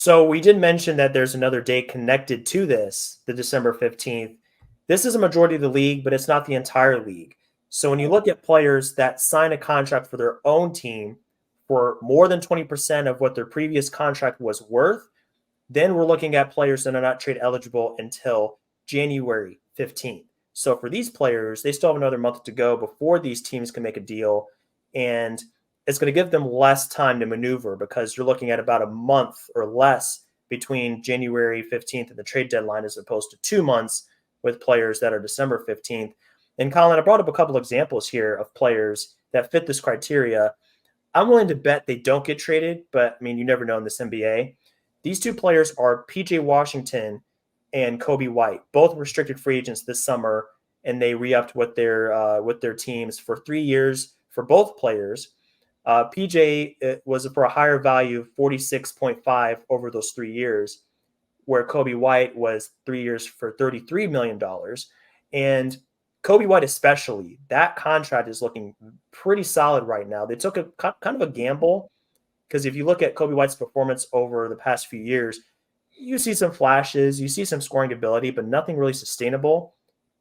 So we did mention that there's another date connected to this, the December 15th. This is a majority of the league, but it's not the entire league. So when you look at players that sign a contract for their own team for more than 20% of what their previous contract was worth, then we're looking at players that are not trade eligible until January 15th. So for these players, they still have another month to go before these teams can make a deal. And it's going to give them less time to maneuver because you're looking at about a month or less between January 15th and the trade deadline as opposed to 2 months with players that are December 15th. And Colin, I brought up a couple examples here of players that fit this criteria. I'm willing to bet they don't get traded, but I mean, you never know in this NBA. These two players are PJ Washington and Coby White, both restricted free agents this summer, and they re-upped with their teams for 3 years for both players. PJ was for a higher value of 46.5 over those 3 years, where Coby White was 3 years for $33 million. And Coby White, especially, that contract is looking pretty solid right now. They took a kind of a gamble because if you look at Coby White's performance over the past few years, you see some flashes, you see some scoring ability, but nothing really sustainable.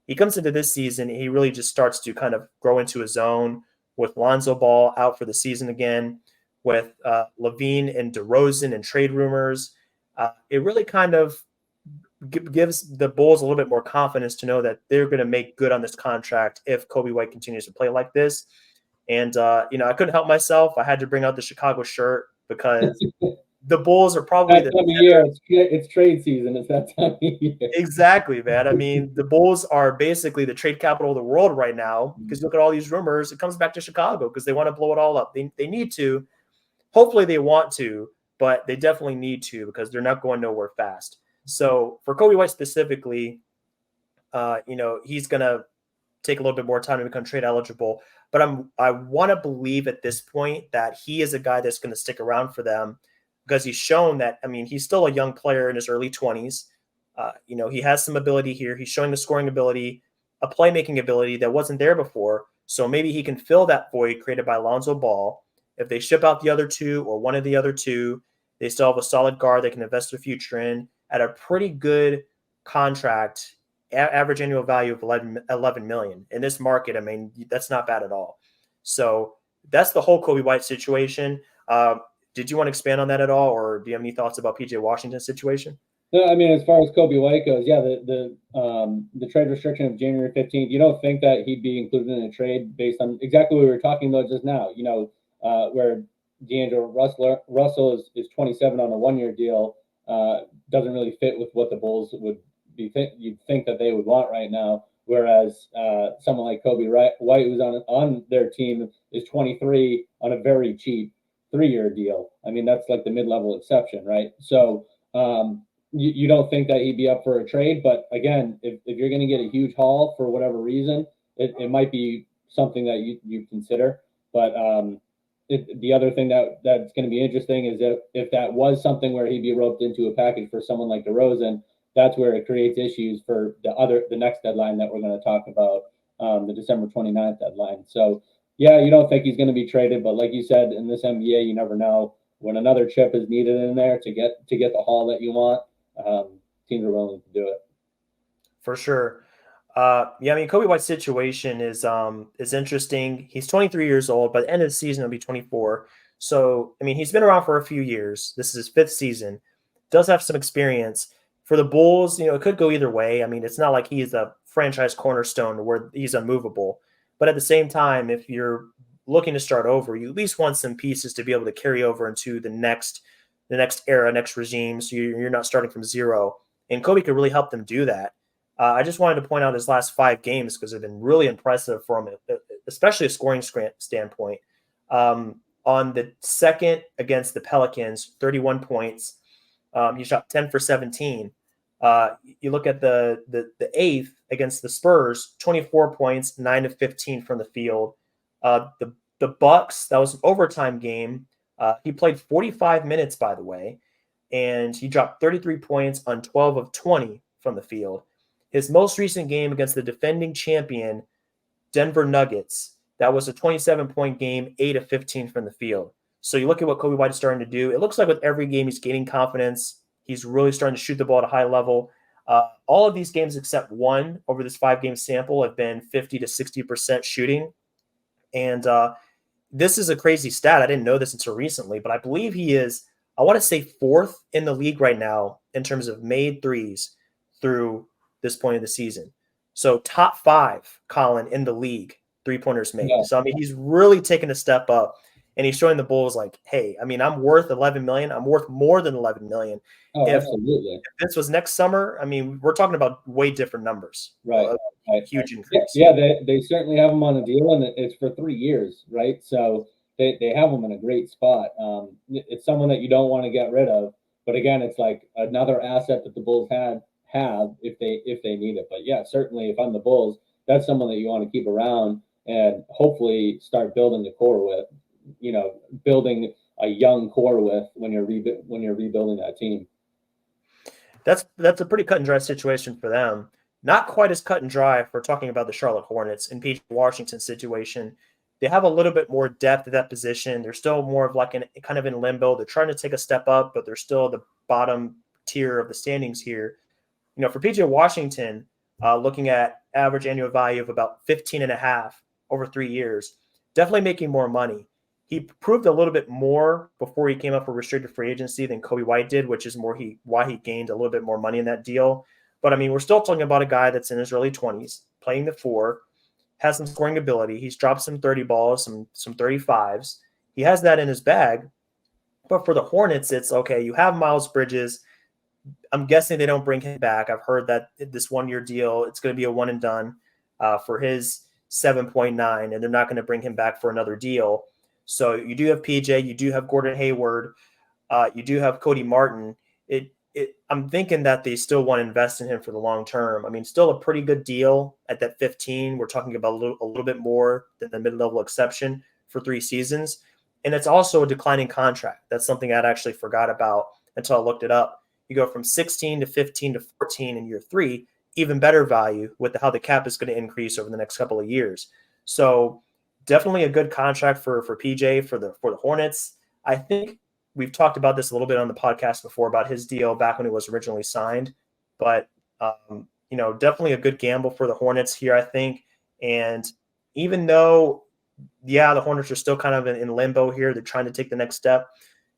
He comes into this season, he really just starts to kind of grow into his zone with Lonzo Ball out for the season again, with Levine and DeRozan and trade rumors. It really kind of gives the Bulls a little bit more confidence to know that they're going to make good on this contract if Coby White continues to play like this. And, I couldn't help myself. I had to bring out the Chicago shirt because the Bulls are probably That the time of year, it's trade season. It's that time of year. exactly, man. I mean, the Bulls are basically the trade capital of the world right now because you look at all these rumors. It comes back to Chicago because they want to blow it all up. They need to. Hopefully, they want to, but they definitely need to because they're not going nowhere fast. So for Coby White specifically, he's going to take a little bit more time to become trade eligible. But I want to believe at this point that he is a guy that's going to stick around for them because he's shown that. I mean, he's still a young player in his early 20s. He has some ability here. He's showing the scoring ability, a playmaking ability that wasn't there before. So maybe he can fill that void created by Lonzo Ball. If they ship out the other two or one of the other two, they still have a solid guard they can invest their future in at a pretty good contract, average annual value of 11 million in this market. I mean, that's not bad at all. So that's the whole Coby White situation. Did you want to expand on that at all, or do you have any thoughts about PJ Washington's situation? No, I mean, as far as Coby White goes, yeah, the trade restriction of January 15th, you don't think that he'd be included in a trade based on exactly what we were talking about just now, where D'Angelo Russell is 27 on a 1 year deal, doesn't really fit with what the Bulls would you'd think that they would want right now. Whereas someone like Coby White, who's on their team, is 23 on a very cheap 3 year deal. I mean, that's like the mid level exception, right? So you don't think that he'd be up for a trade, but again, if you're going to get a huge haul for whatever reason, it might be something that you consider. But the other thing that's going to be interesting is if that was something where he'd be roped into a package for someone like DeRozan, that's where it creates issues for the next deadline that we're going to talk about, the December 29th deadline. So yeah, you don't think he's going to be traded, but like you said, in this NBA, you never know when another chip is needed in there to get the haul that you want. Teams are willing to do it. For sure. I mean, Coby White's situation is interesting. He's 23 years old. By the end of the season, he'll be 24. So, I mean, he's been around for a few years. This is his fifth season. Does have some experience. For the Bulls, it could go either way. I mean, it's not like he's a franchise cornerstone where he's unmovable. But at the same time, if you're looking to start over, you at least want some pieces to be able to carry over into the next era, next regime. So you're not starting from zero. And Coby could really help them do that. I just wanted to point out his last 5 games because they've been really impressive for him, especially a scoring standpoint. On the second against the Pelicans, 31 points. He shot 10 for 17. You look at the eighth against the Spurs, 24 points, 9 of 15 from the field. The Bucks, that was an overtime game. He played 45 minutes, by the way, and he dropped 33 points on 12 of 20 from the field. His most recent game against the defending champion, Denver Nuggets, that was a 27-point game, 8 of 15 from the field. So you look at what Coby White is starting to do. It looks like with every game he's gaining confidence. He's really starting to shoot the ball at a high level. All of these games except one over this 5-game sample have been 50 to 60% shooting. And this is a crazy stat. I didn't know this until recently, but I believe he is, I want to say, fourth in the league right now in terms of made threes through this point of the season. So top 5, Colin, in the league, 3-pointers made. Yeah. So, I mean, he's really taken a step up, and he's showing the Bulls like, hey, I mean, I'm worth 11 million. I'm worth more than 11 million. Oh, If absolutely. this was next summer, I mean, we're talking about way different numbers. Right. Right. Huge Yeah, increase. yeah, they certainly have him on a deal, and it's for 3 years, right? So they have him in a great spot. It's someone that you don't want to get rid of, but again, it's like another asset that the Bulls have if they need it. But yeah, certainly if I'm the Bulls, that's someone that you want to keep around and hopefully start building the core with. Building a young core with when you're rebuilding that team. That's a pretty cut and dry situation for them. Not quite as cut and dry if we're talking about the Charlotte Hornets and PJ Washington's situation. They have a little bit more depth at that position. They're still more of like kind of in limbo. They're trying to take a step up, but they're still the bottom tier of the standings here. For PJ Washington, looking at average annual value of about 15 and a half over 3 years, definitely making more money. He proved a little bit more before he came up for restricted free agency than Coby White did, which is why he gained a little bit more money in that deal. But I mean, we're still talking about a guy that's in his early 20s, playing the 4, has some scoring ability. He's dropped some 30 balls, some 35s. He has that in his bag. But for the Hornets, it's okay. You have Miles Bridges. I'm guessing they don't bring him back. I've heard that this 1-year deal, it's going to be a one and done for his 7.9, and they're not going to bring him back for another deal. So you do have PJ, you do have Gordon Hayward, you do have Cody Martin. I'm thinking that they still want to invest in him for the long term. I mean, still a pretty good deal at that 15. We're talking about a little bit more than the mid-level exception for 3 seasons. And it's also a declining contract. That's something I'd actually forgot about until I looked it up. You go from 16 to 15 to 14 in year 3, even better value with how the cap is going to increase over the next couple of years. So definitely a good contract for PJ for the Hornets. I think we've talked about this a little bit on the podcast before about his deal back when it was originally signed, but definitely a good gamble for the Hornets here, I think. And even though, yeah, the Hornets are still kind of in limbo here, they're trying to take the next step.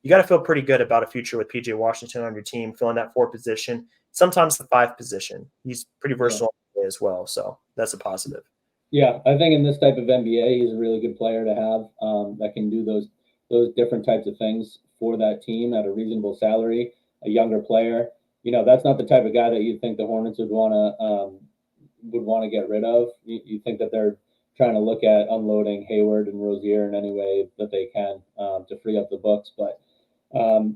You got to feel pretty good about a future with PJ Washington on your team, filling that 4 position, sometimes the 5 position. He's pretty versatile as well, so that's a positive. Yeah, I think in this type of NBA, he's a really good player to have that can do those different types of things for that team at a reasonable salary. A younger player, that's not the type of guy that you think the Hornets would want to get rid of. You think that they're trying to look at unloading Hayward and Rozier in any way that they can to free up the books. But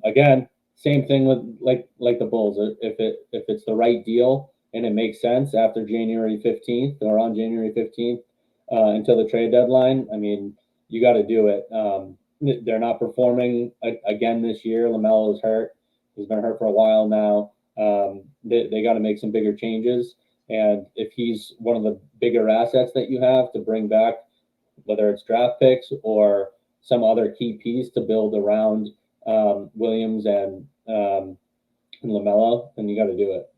again, same thing with like the Bulls. If it's the right deal and it makes sense after January 15th or on January 15th until the trade deadline, I mean, you got to do it. They're not performing again this year. LaMelo is hurt. He's been hurt for a while now. They got to make some bigger changes. And if he's one of the bigger assets that you have to bring back, whether it's draft picks or some other key piece to build around Williams and LaMelo, then you got to do it.